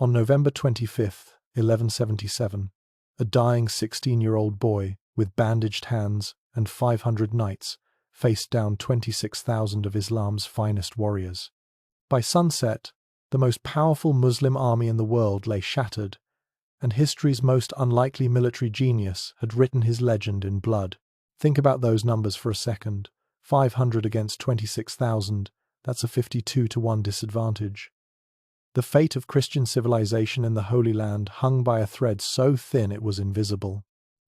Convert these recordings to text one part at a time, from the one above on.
On November 25th, 1177, a dying 16-year-old boy with bandaged hands and 500 knights faced down 26,000 of Islam's finest warriors. By sunset, the most powerful Muslim army in the world lay shattered, and history's most unlikely military genius had written his legend in blood. Think about those numbers for a second. 500 against 26,000, that's a 52-to-1 disadvantage. The fate of Christian civilization in the Holy Land hung by a thread so thin it was invisible.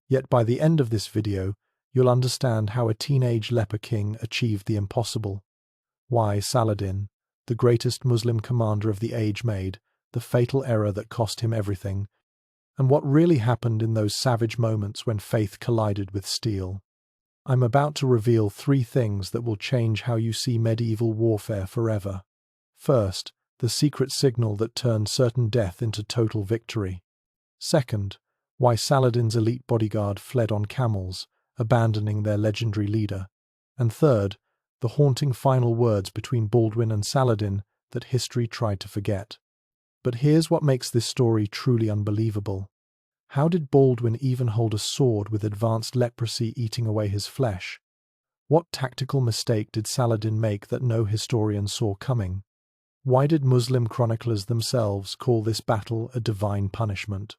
Yet by the end of this video, you'll understand how a teenage leper king achieved the impossible. Why Saladin, the greatest Muslim commander of the age, made the fatal error that cost him everything, and what really happened in those savage moments when faith collided with steel. I'm about to reveal 3 things that will change how you see medieval warfare forever. First, the secret signal that turned certain death into total victory. Second, why Saladin's elite bodyguard fled on camels, abandoning their legendary leader. And third, the haunting final words between Baldwin and Saladin that history tried to forget. But here's what makes this story truly unbelievable. How did Baldwin even hold a sword with advanced leprosy eating away his flesh? What tactical mistake did Saladin make that no historian saw coming? Why did Muslim chroniclers themselves call this battle a divine punishment?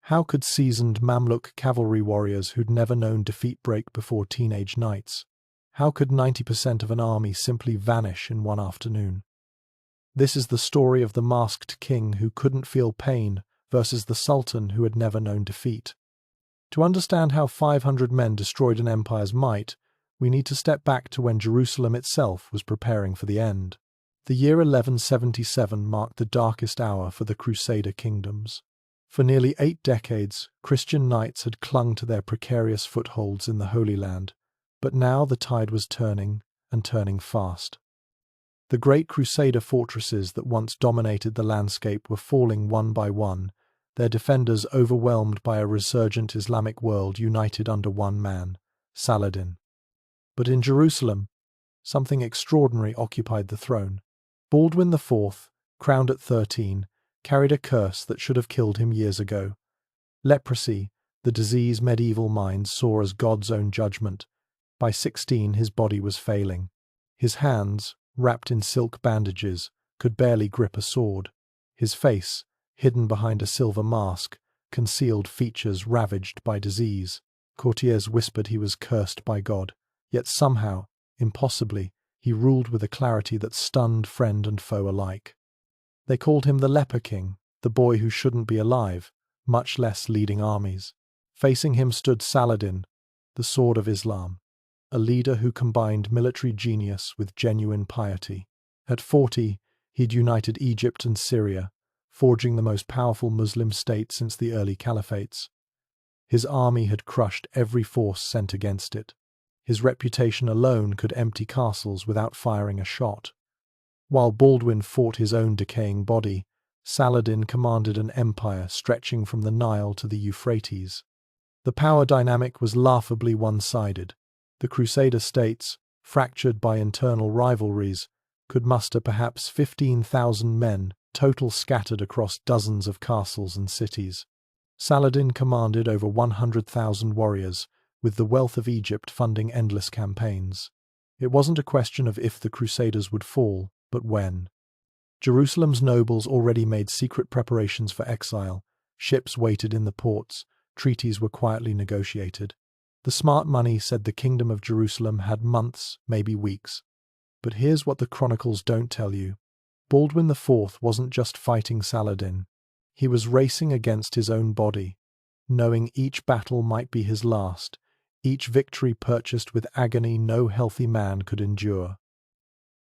How could seasoned Mamluk cavalry warriors who'd never known defeat break before teenage knights? How could 90% of an army simply vanish in one afternoon? This is the story of the masked king who couldn't feel pain versus the Sultan who had never known defeat. To understand how 500 men destroyed an empire's might, we need to step back to when Jerusalem itself was preparing for the end. The year 1177 marked the darkest hour for the Crusader kingdoms. For nearly 8 decades, Christian knights had clung to their precarious footholds in the Holy Land, but now the tide was turning, and turning fast. The great Crusader fortresses that once dominated the landscape were falling one by one, their defenders overwhelmed by a resurgent Islamic world united under one man, Saladin. But in Jerusalem, something extraordinary occupied the throne. Baldwin IV, crowned at 13, carried a curse that should have killed him years ago. Leprosy, the disease medieval minds saw as God's own judgment. By 16, his body was failing. His hands, wrapped in silk bandages, could barely grip a sword. His face, hidden behind a silver mask, concealed features ravaged by disease. Courtiers whispered he was cursed by God, yet somehow, impossibly, he ruled with a clarity that stunned friend and foe alike. They called him the Leper King, the boy who shouldn't be alive, much less leading armies. Facing him stood Saladin, the sword of Islam, a leader who combined military genius with genuine piety. At 40, he'd united Egypt and Syria, forging the most powerful Muslim state since the early caliphates. His army had crushed every force sent against it. His reputation alone could empty castles without firing a shot. While Baldwin fought his own decaying body, Saladin commanded an empire stretching from the Nile to the Euphrates. The power dynamic was laughably one-sided. The Crusader states, fractured by internal rivalries, could muster perhaps 15,000 men, total scattered across dozens of castles and cities. Saladin commanded over 100,000 warriors, with the wealth of Egypt funding endless campaigns. It wasn't a question of if the Crusaders would fall, but when. Jerusalem's nobles already made secret preparations for exile. Ships waited in the ports. Treaties were quietly negotiated. The smart money said the Kingdom of Jerusalem had months, maybe weeks. But here's what the chronicles don't tell you. Baldwin IV wasn't just fighting Saladin. He was racing against his own body, knowing each battle might be his last, each victory purchased with agony no healthy man could endure.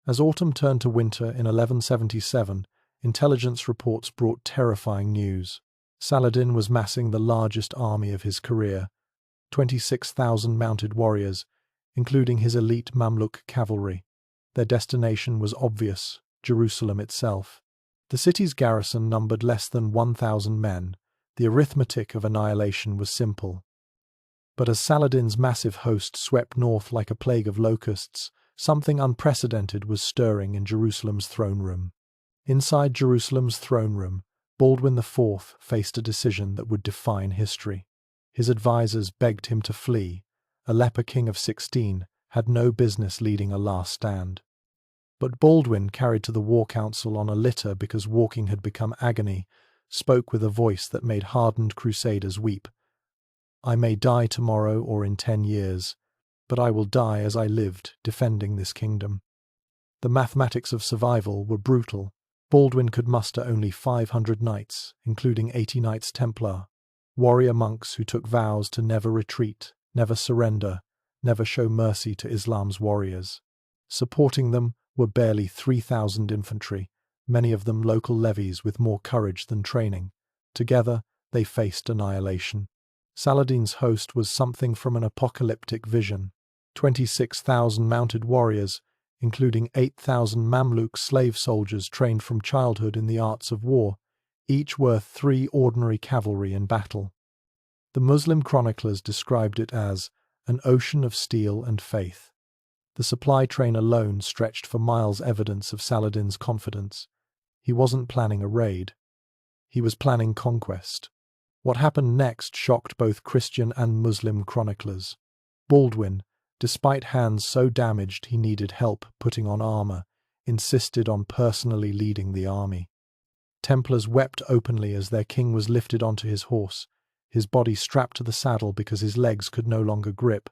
As autumn turned to winter in 1177, intelligence reports brought terrifying news. Saladin was massing the largest army of his career, 26,000 mounted warriors, including his elite Mamluk cavalry. Their destination was obvious, Jerusalem itself. The city's garrison numbered less than 1,000 men. The arithmetic of annihilation was simple. But as Saladin's massive host swept north like a plague of locusts, something unprecedented was stirring in Jerusalem's throne room. Inside Jerusalem's throne room, Baldwin IV faced a decision that would define history. His advisors begged him to flee. A leper king of 16 had no business leading a last stand. But Baldwin, carried to the war council on a litter because walking had become agony, spoke with a voice that made hardened crusaders weep. "I may die tomorrow or in 10 years, but I will die as I lived, defending this kingdom." The mathematics of survival were brutal. Baldwin could muster only 500 knights, including 80 knights Templar, warrior monks who took vows to never retreat, never surrender, never show mercy to Islam's warriors. Supporting them were barely 3,000 infantry, many of them local levies with more courage than training. Together, they faced annihilation. Saladin's host was something from an apocalyptic vision. 26,000 mounted warriors, including 8,000 Mamluk slave soldiers trained from childhood in the arts of war, each worth 3 ordinary cavalry in battle. The Muslim chroniclers described it as an ocean of steel and faith. The supply train alone stretched for miles, evidence of Saladin's confidence. He wasn't planning a raid. He was planning conquest. What happened next shocked both Christian and Muslim chroniclers. Baldwin, despite hands so damaged he needed help putting on armor, insisted on personally leading the army. Templars wept openly as their king was lifted onto his horse, his body strapped to the saddle because his legs could no longer grip.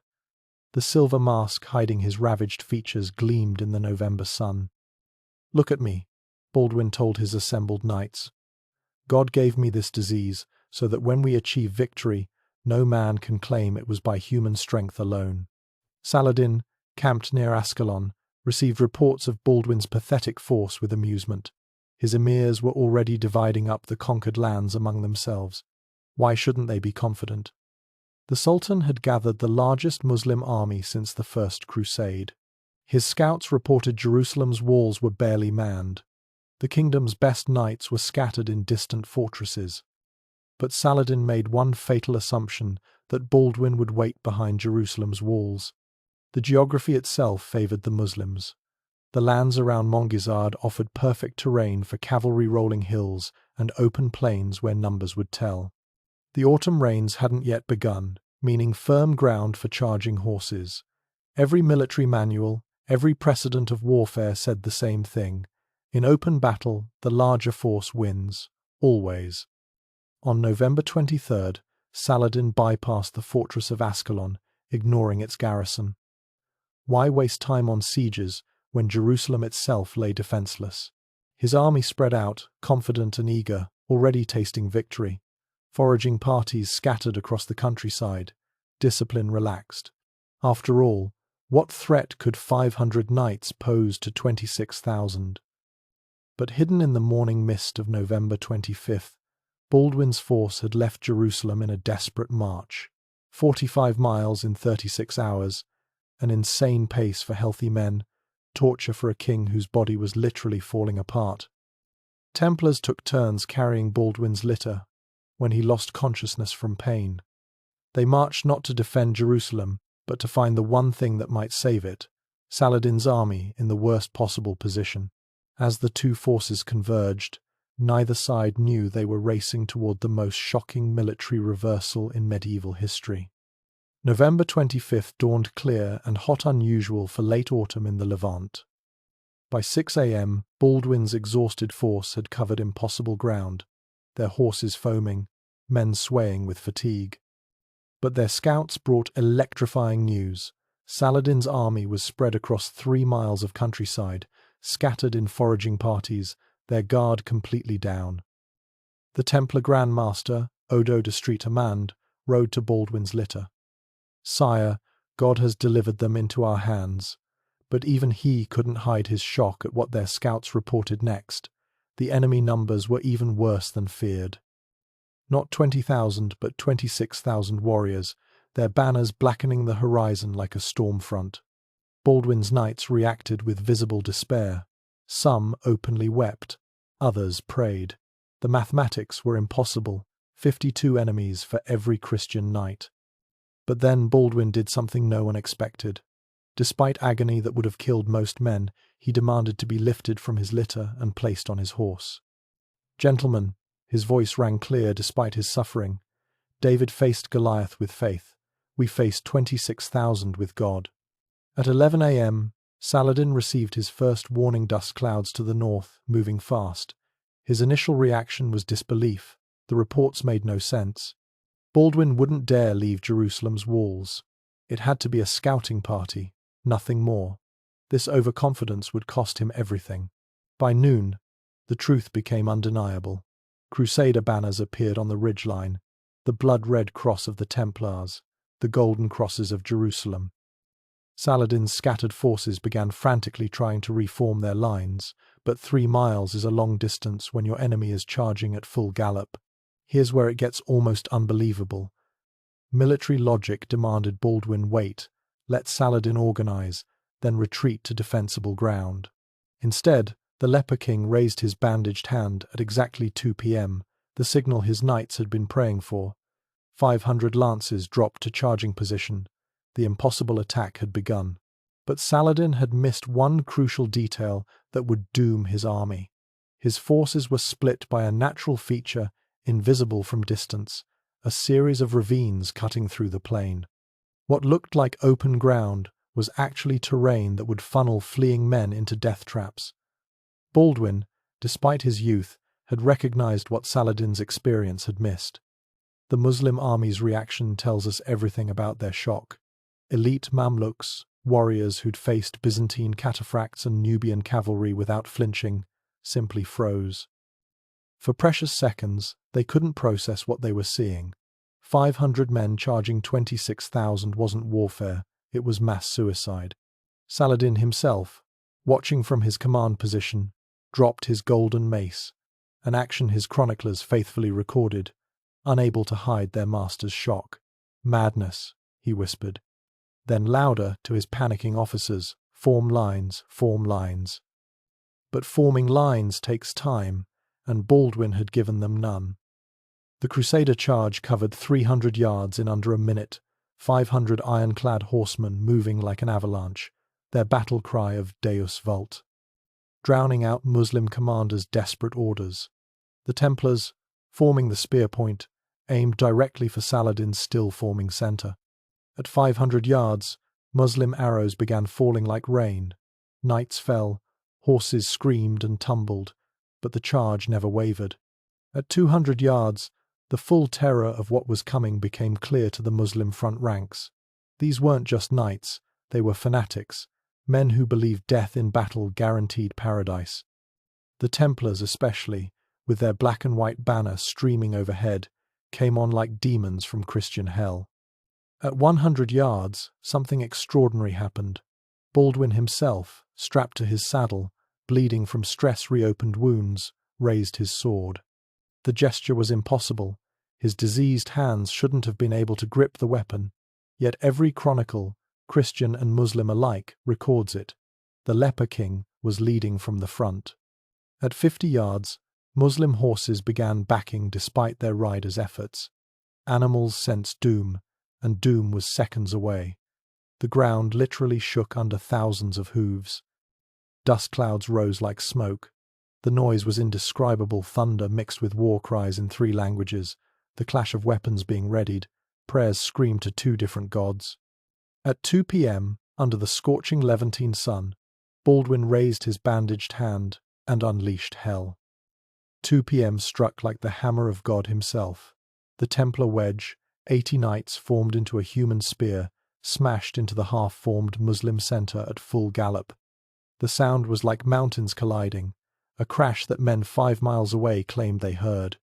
The silver mask hiding his ravaged features gleamed in the November sun. "Look at me," Baldwin told his assembled knights. "God gave me this disease so that when we achieve victory, no man can claim it was by human strength alone." Saladin, camped near Ascalon, received reports of Baldwin's pathetic force with amusement. His emirs were already dividing up the conquered lands among themselves. Why shouldn't they be confident? The Sultan had gathered the largest Muslim army since the First Crusade. His scouts reported Jerusalem's walls were barely manned. The kingdom's best knights were scattered in distant fortresses. But Saladin made one fatal assumption, that Baldwin would wait behind Jerusalem's walls. The geography itself favored the Muslims. The lands around Montgisard offered perfect terrain for cavalry rolling hills and open plains where numbers would tell. The autumn rains hadn't yet begun, meaning firm ground for charging horses. Every military manual, every precedent of warfare said the same thing. In open battle, the larger force wins, always. On November 23rd, Saladin bypassed the fortress of Ascalon, ignoring its garrison. Why waste time on sieges when Jerusalem itself lay defenseless? His army spread out, confident and eager, already tasting victory. Foraging parties scattered across the countryside, discipline relaxed. After all, what threat could 500 knights pose to 26,000? But hidden in the morning mist of November 25th, Baldwin's force had left Jerusalem in a desperate march. 45 miles in 36 hours, an insane pace for healthy men, torture for a king whose body was literally falling apart. Templars took turns carrying Baldwin's litter when he lost consciousness from pain. They marched not to defend Jerusalem, but to find the one thing that might save it, Saladin's army in the worst possible position. As the two forces converged, neither side knew they were racing toward the most shocking military reversal in medieval history. November 25th dawned clear and hot, unusual for late autumn in the Levant. By 6 a.m., Baldwin's exhausted force had covered impossible ground, their horses foaming, men swaying with fatigue. But their scouts brought electrifying news. Saladin's army was spread across 3 miles of countryside, scattered in foraging parties, their guard completely down. The Templar Grand Master, Odo de Streetamand, rode to Baldwin's litter. "Sire, God has delivered them into our hands." But even he couldn't hide his shock at what their scouts reported next. The enemy numbers were even worse than feared. Not 20,000, but 26,000 warriors, their banners blackening the horizon like a storm front. Baldwin's knights reacted with visible despair. Some openly wept, others prayed. The mathematics were impossible, 52 enemies for every Christian knight. But then Baldwin did something no one expected. Despite agony that would have killed most men, he demanded to be lifted from his litter and placed on his horse. "Gentlemen," His voice rang clear despite his suffering. David faced Goliath with faith. We faced 26,000 with God. At 11 a.m., Saladin received his first warning dust clouds to the north, moving fast. His initial reaction was disbelief. The reports made no sense. Baldwin wouldn't dare leave Jerusalem's walls. It had to be a scouting party, nothing more. This overconfidence would cost him everything. By noon, the truth became undeniable. Crusader banners appeared on the ridgeline, the blood-red cross of the Templars, the golden crosses of Jerusalem. Saladin's scattered forces began frantically trying to reform their lines, but 3 miles is a long distance when your enemy is charging at full gallop. Here's where it gets almost unbelievable. Military logic demanded Baldwin wait, let Saladin organize, then retreat to defensible ground. Instead, the Leper King raised his bandaged hand at exactly 2 p.m., the signal his knights had been praying for. 500 lances dropped to charging position. The impossible attack had begun. But Saladin had missed one crucial detail that would doom his army. His forces were split by a natural feature invisible from distance, a series of ravines cutting through the plain. What looked like open ground was actually terrain that would funnel fleeing men into death traps. Baldwin, despite his youth, had recognized what Saladin's experience had missed. The Muslim army's reaction tells us everything about their shock. Elite Mamluks, warriors who'd faced Byzantine cataphracts and Nubian cavalry without flinching, simply froze. For precious seconds, they couldn't process what they were seeing. 500 men charging 26,000 wasn't warfare, it was mass suicide. Saladin himself, watching from his command position, dropped his golden mace, an action his chroniclers faithfully recorded, unable to hide their master's shock. "Madness," he whispered. Then louder to his panicking officers, "Form lines, form lines." But forming lines takes time, and Baldwin had given them none. The Crusader charge covered 300 yards in under a minute, 500 ironclad horsemen moving like an avalanche, their battle cry of Deus Vult, drowning out Muslim commanders' desperate orders. The Templars, forming the spear point, aimed directly for Saladin's still-forming centre. At 500 yards, Muslim arrows began falling like rain. Knights fell, horses screamed and tumbled, but the charge never wavered. At 200 yards, the full terror of what was coming became clear to the Muslim front ranks. These weren't just knights, they were fanatics, men who believed death in battle guaranteed paradise. The Templars especially, with their black and white banner streaming overhead, came on like demons from Christian hell. At 100 yards, something extraordinary happened. Baldwin himself, strapped to his saddle, bleeding from stress-reopened wounds, raised his sword. The gesture was impossible. His diseased hands shouldn't have been able to grip the weapon, yet every chronicle, Christian and Muslim alike, records it. The Leper King was leading from the front. At 50 yards, Muslim horses began backing despite their riders' efforts. Animals sensed doom, and doom was seconds away. The ground literally shook under thousands of hooves. Dust clouds rose like smoke. The noise was indescribable thunder mixed with war cries in 3 languages, the clash of weapons being readied, prayers screamed to 2 different gods. At 2 p.m., under the scorching Levantine sun, Baldwin raised his bandaged hand and unleashed hell. 2 p.m. struck like the hammer of God himself. The Templar wedge, 80 knights formed into a human spear, smashed into the half-formed Muslim centre at full gallop. The sound was like mountains colliding, a crash that men 5 miles away claimed they heard.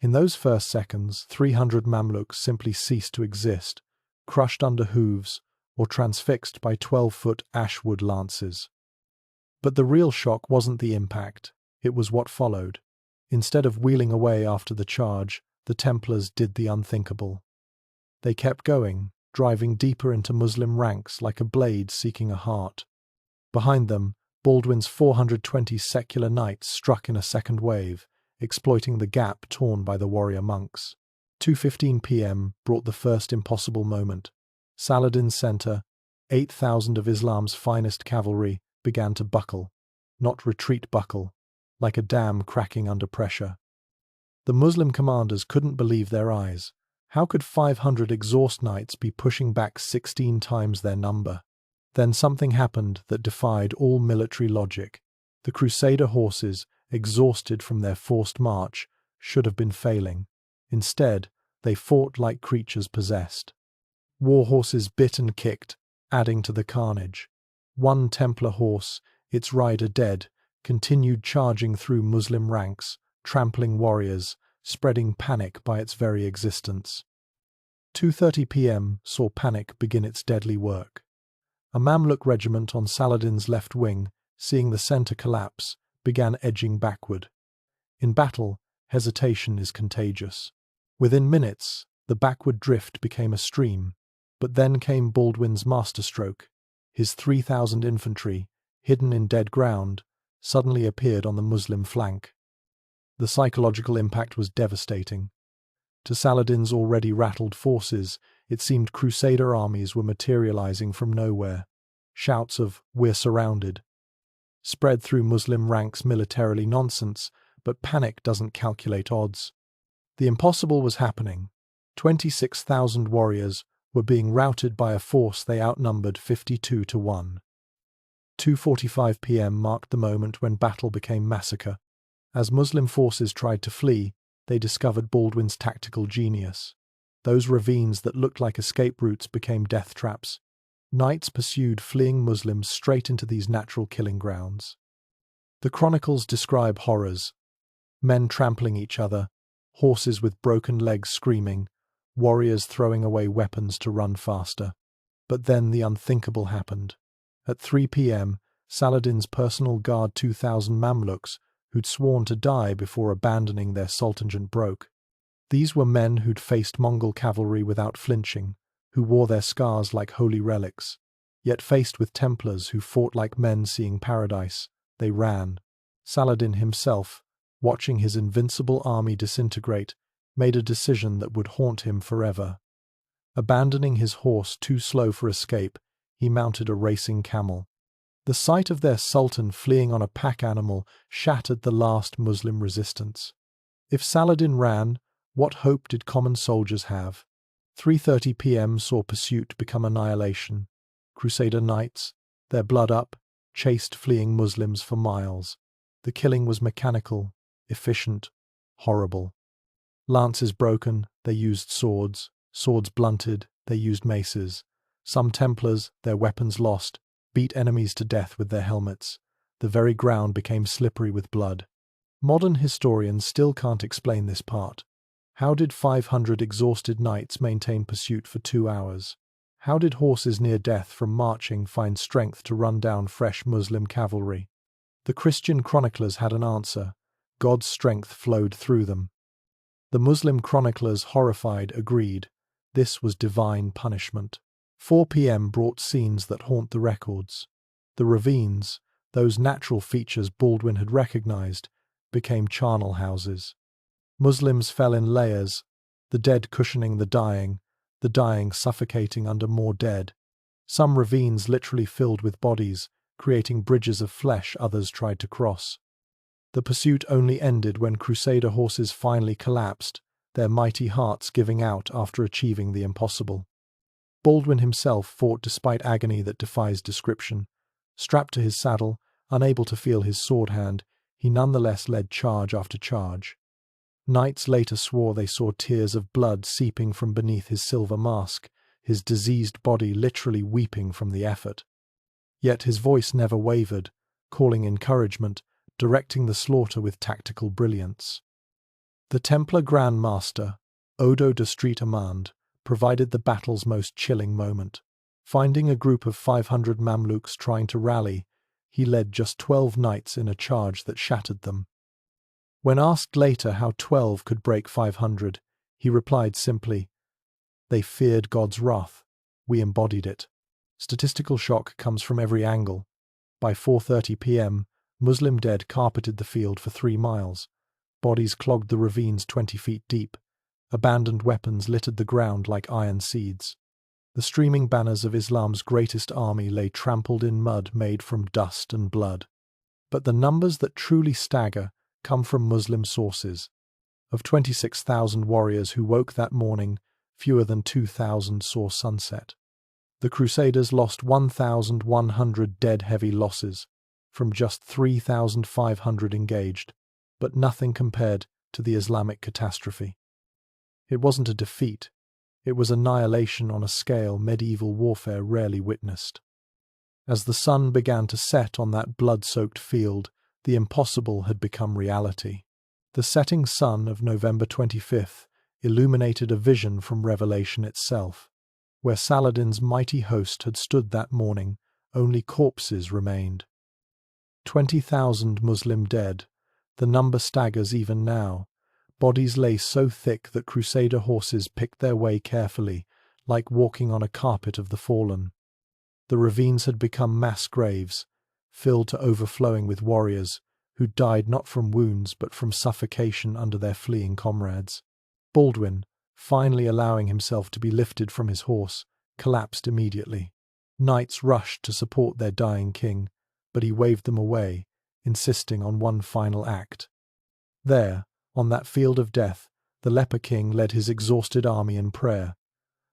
In those first seconds, 300 Mamluks simply ceased to exist, crushed under hooves or transfixed by 12-foot ashwood lances. But the real shock wasn't the impact, it was what followed. Instead of wheeling away after the charge, the Templars did the unthinkable. They kept going, driving deeper into Muslim ranks like a blade seeking a heart. Behind them, Baldwin's 420 secular knights struck in a second wave, exploiting the gap torn by the warrior monks. 2:15 p.m. brought the first impossible moment. Saladin's centre, 8,000 of Islam's finest cavalry, began to buckle, not retreat buckle, like a dam cracking under pressure. The Muslim commanders couldn't believe their eyes. How could 500 exhaust knights be pushing back 16 times their number? Then something happened that defied all military logic. The Crusader horses, exhausted from their forced march, should have been failing. Instead, they fought like creatures possessed. War horses bit and kicked, adding to the carnage. One Templar horse, its rider dead, continued charging through Muslim ranks, trampling warriors, spreading panic by its very existence. 2:30 p.m. saw panic begin its deadly work. A Mamluk regiment on Saladin's left wing, seeing the centre collapse, began edging backward. In battle, hesitation is contagious. Within minutes, the backward drift became a stream, but then came Baldwin's masterstroke. His 3,000 infantry, hidden in dead ground, suddenly appeared on the Muslim flank. The psychological impact was devastating. To Saladin's already rattled forces, it seemed Crusader armies were materializing from nowhere. Shouts of "We're surrounded" spread through Muslim ranks, militarily nonsense, but panic doesn't calculate odds. The impossible was happening. 26,000 warriors were being routed by a force they outnumbered 52 to 1. 2:45 p.m. marked the moment when battle became massacre. As Muslim forces tried to flee, they discovered Baldwin's tactical genius. Those ravines that looked like escape routes became death traps. Knights pursued fleeing Muslims straight into these natural killing grounds. The chronicles describe horrors: men trampling each other, horses with broken legs screaming, warriors throwing away weapons to run faster. But then the unthinkable happened. At 3 p.m., Saladin's personal guard 2,000 Mamluks, who'd sworn to die before abandoning their sultanate, broke. These were men who'd faced Mongol cavalry without flinching, who wore their scars like holy relics. Yet faced with Templars who fought like men seeing paradise, they ran. Saladin himself, watching his invincible army disintegrate, made a decision that would haunt him forever. Abandoning his horse too slow for escape, he mounted a racing camel. The sight of their sultan fleeing on a pack animal shattered the last Muslim resistance. If Saladin ran, what hope did common soldiers have? 3:30 p.m. saw pursuit become annihilation. Crusader knights, their blood up, chased fleeing Muslims for miles. The killing was mechanical, efficient, horrible. Lances broken, they used swords. Swords blunted, they used maces. Some Templars, their weapons lost, beat enemies to death with their helmets. The very ground became slippery with blood. Modern historians still can't explain this part. How did 500 exhausted knights maintain pursuit for 2 hours? How did horses near death from marching find strength to run down fresh Muslim cavalry? The Christian chroniclers had an answer. God's strength flowed through them. The Muslim chroniclers, horrified, agreed. This was divine punishment. 4 p.m. brought scenes that haunt the records. The ravines, those natural features Baldwin had recognized, became charnel houses. Muslims fell in layers, the dead cushioning the dying suffocating under more dead. Some ravines literally filled with bodies, creating bridges of flesh others tried to cross. The pursuit only ended when Crusader horses finally collapsed, their mighty hearts giving out after achieving the impossible. Baldwin himself fought despite agony that defies description. Strapped to his saddle, unable to feel his sword hand, he nonetheless led charge after charge. Knights later swore they saw tears of blood seeping from beneath his silver mask, his diseased body literally weeping from the effort. Yet his voice never wavered, calling encouragement, directing the slaughter with tactical brilliance. The Templar Grand Master, Odo de Street Amand, provided the battle's most chilling moment. Finding a group of 500 Mamluks trying to rally, he led just 12 knights in a charge that shattered them. When asked later how 12 could break 500, he replied simply, "They feared God's wrath. We embodied it." Statistical shock comes from every angle. By 4:30 p.m., Muslim dead carpeted the field for 3 miles. Bodies clogged the ravines 20 feet deep. Abandoned weapons littered the ground like iron seeds. The streaming banners of Islam's greatest army lay trampled in mud made from dust and blood. But the numbers that truly stagger come from Muslim sources. Of 26,000 warriors who woke that morning, fewer than 2,000 saw sunset. The Crusaders lost 1,100 dead, heavy losses from just 3,500 engaged, but nothing compared to the Islamic catastrophe. It wasn't a defeat, it was annihilation on a scale medieval warfare rarely witnessed. As the sun began to set on that blood-soaked field, the impossible had become reality. The setting sun of November 25th illuminated a vision from Revelation itself. Where Saladin's mighty host had stood that morning, only corpses remained. 20,000 Muslim dead, the number staggers even now. Bodies lay so thick that Crusader horses picked their way carefully, like walking on a carpet of the fallen. The ravines had become mass graves, filled to overflowing with warriors who died not from wounds but from suffocation under their fleeing comrades. Baldwin, finally allowing himself to be lifted from his horse, collapsed immediately. Knights rushed to support their dying king, but he waved them away, insisting on one final act. There, on that field of death, the Leper King led his exhausted army in prayer.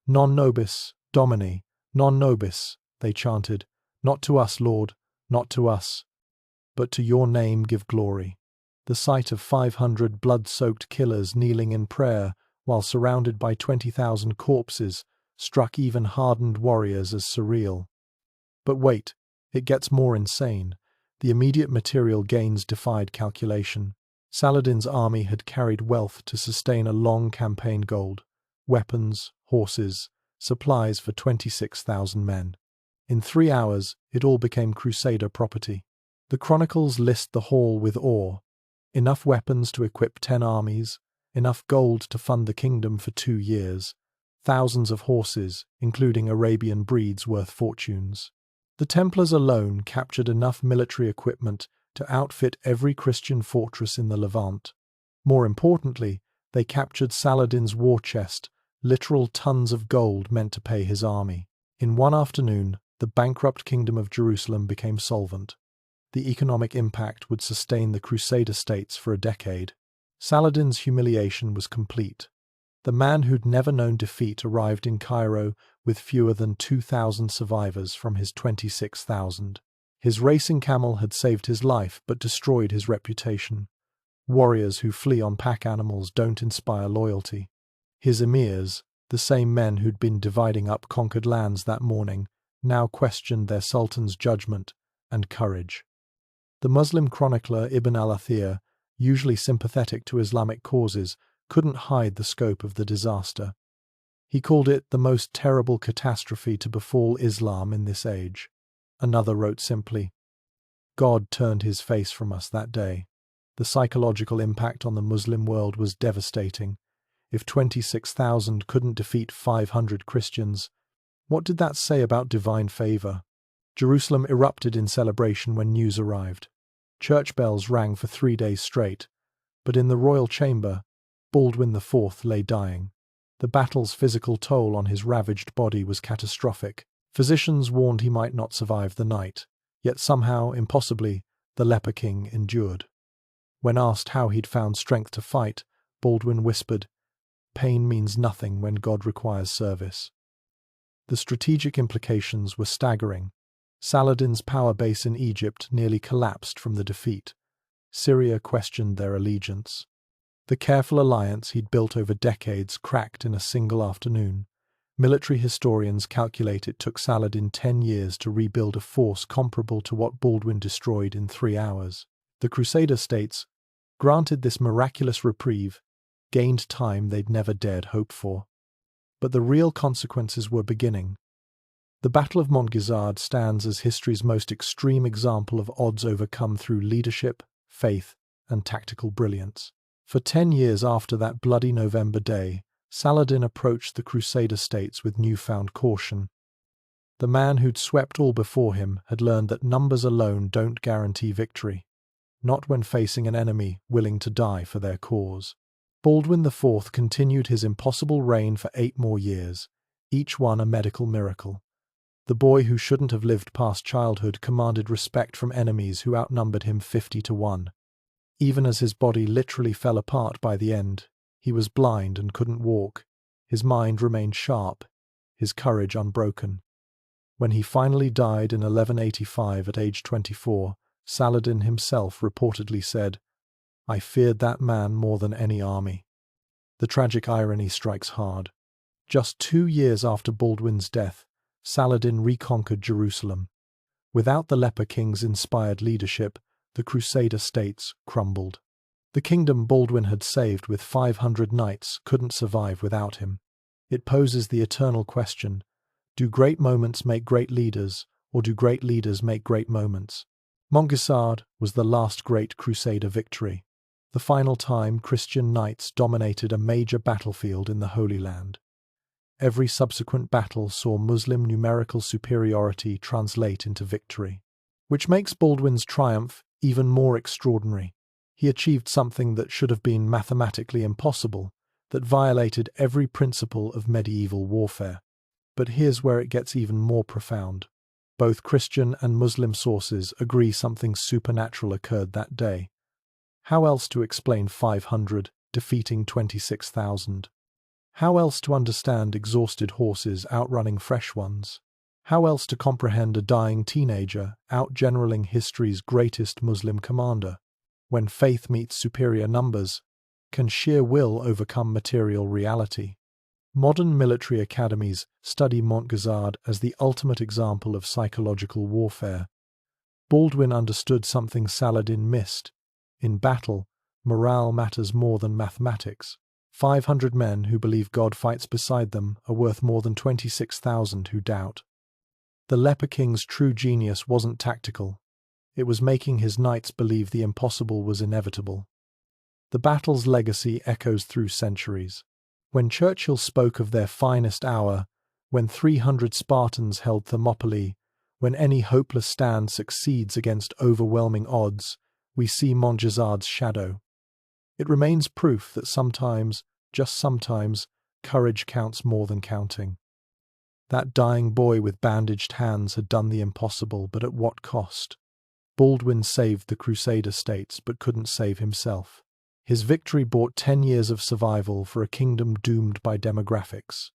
"Non nobis, Domini, non nobis," they chanted, "not to us, Lord, not to us, but to your name give glory." The sight of 500 blood-soaked killers kneeling in prayer while surrounded by 20,000 corpses struck even hardened warriors as surreal. But wait, it gets more insane. The immediate material gains defied calculation. Saladin's army had carried wealth to sustain a long campaign: gold, weapons, horses, supplies for 26,000 men. In 3 hours, it all became Crusader property. The chronicles list the haul with awe. Enough weapons to equip 10 armies, enough gold to fund the kingdom for 2 years, thousands of horses, including Arabian breeds worth fortunes. The Templars alone captured enough military equipment to outfit every Christian fortress in the Levant. More importantly, they captured Saladin's war chest, literal tons of gold meant to pay his army. In one afternoon, the bankrupt kingdom of Jerusalem became solvent. The economic impact would sustain the Crusader states for a decade. Saladin's humiliation was complete. The man who'd never known defeat arrived in Cairo with fewer than 2,000 survivors from his 26,000. His racing camel had saved his life but destroyed his reputation. Warriors who flee on pack animals don't inspire loyalty. His emirs, the same men who'd been dividing up conquered lands that morning, now questioned their sultan's judgment and courage. The Muslim chronicler Ibn al-Athir, usually sympathetic to Islamic causes, couldn't hide the scope of the disaster. He called it the most terrible catastrophe to befall Islam in this age. Another wrote simply, "God turned his face from us that day." The psychological impact on the Muslim world was devastating. If 26,000 couldn't defeat 500 Christians, what did that say about divine favor? Jerusalem erupted in celebration when news arrived. Church bells rang for 3 days straight, but in the royal chamber, Baldwin IV lay dying. The battle's physical toll on his ravaged body was catastrophic. Physicians warned he might not survive the night, yet somehow, impossibly, the Leper King endured. When asked how he'd found strength to fight, Baldwin whispered, "Pain means nothing when God requires service." The strategic implications were staggering. Saladin's power base in Egypt nearly collapsed from the defeat. Syria questioned their allegiance. The careful alliance he'd built over decades cracked in a single afternoon. Military historians calculate it took Saladin 10 years to rebuild a force comparable to what Baldwin destroyed in 3 hours. The Crusader states, granted this miraculous reprieve, gained time they'd never dared hope for. But the real consequences were beginning. The Battle of Montgisard stands as history's most extreme example of odds overcome through leadership, faith, and tactical brilliance. For 10 years after that bloody November day, Saladin approached the Crusader states with newfound caution. The man who'd swept all before him had learned that numbers alone don't guarantee victory, not when facing an enemy willing to die for their cause. Baldwin IV continued his impossible reign for 8 more years, each one a medical miracle. The boy who shouldn't have lived past childhood commanded respect from enemies who outnumbered him 50 to 1. Even as his body literally fell apart by the end, he was blind and couldn't walk. His mind remained sharp, his courage unbroken. When he finally died in 1185 at age 24, Saladin himself reportedly said, "I feared that man more than any army." The tragic irony strikes hard. Just 2 years after Baldwin's death, Saladin reconquered Jerusalem. Without the Leper King's inspired leadership, the Crusader states crumbled. The kingdom Baldwin had saved with 500 knights couldn't survive without him. It poses the eternal question, do great moments make great leaders, or do great leaders make great moments? Montgisard was the last great Crusader victory, the final time Christian knights dominated a major battlefield in the Holy Land. Every subsequent battle saw Muslim numerical superiority translate into victory, which makes Baldwin's triumph even more extraordinary. He achieved something that should have been mathematically impossible, that violated every principle of medieval warfare. But here's where it gets even more profound. Both Christian and Muslim sources agree something supernatural occurred that day. How else to explain 500 defeating 26,000? How else to understand exhausted horses outrunning fresh ones? How else to comprehend a dying teenager outgeneraling history's greatest Muslim commander? When faith meets superior numbers, can sheer will overcome material reality? Modern military academies study Montgisard as the ultimate example of psychological warfare. Baldwin understood something Saladin missed. In battle, morale matters more than mathematics. 500 men who believe God fights beside them are worth more than 26,000 who doubt. The Leper King's true genius wasn't tactical. It was making his knights believe the impossible was inevitable. The battle's legacy echoes through centuries. When Churchill spoke of their finest hour, when 300 Spartans held Thermopylae, when any hopeless stand succeeds against overwhelming odds, we see Montgisard's shadow. It remains proof that sometimes, just sometimes, courage counts more than counting. That dying boy with bandaged hands had done the impossible, but at what cost? Baldwin saved the Crusader states, but couldn't save himself. His victory bought 10 years of survival for a kingdom doomed by demographics.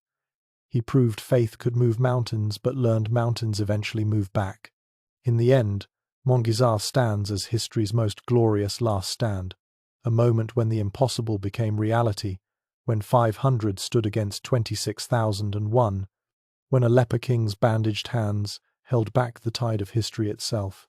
He proved faith could move mountains, but learned mountains eventually move back. In the end, Montgisard stands as history's most glorious last stand, a moment when the impossible became reality, when 500 stood against 26,001, when a Leper King's bandaged hands held back the tide of history itself.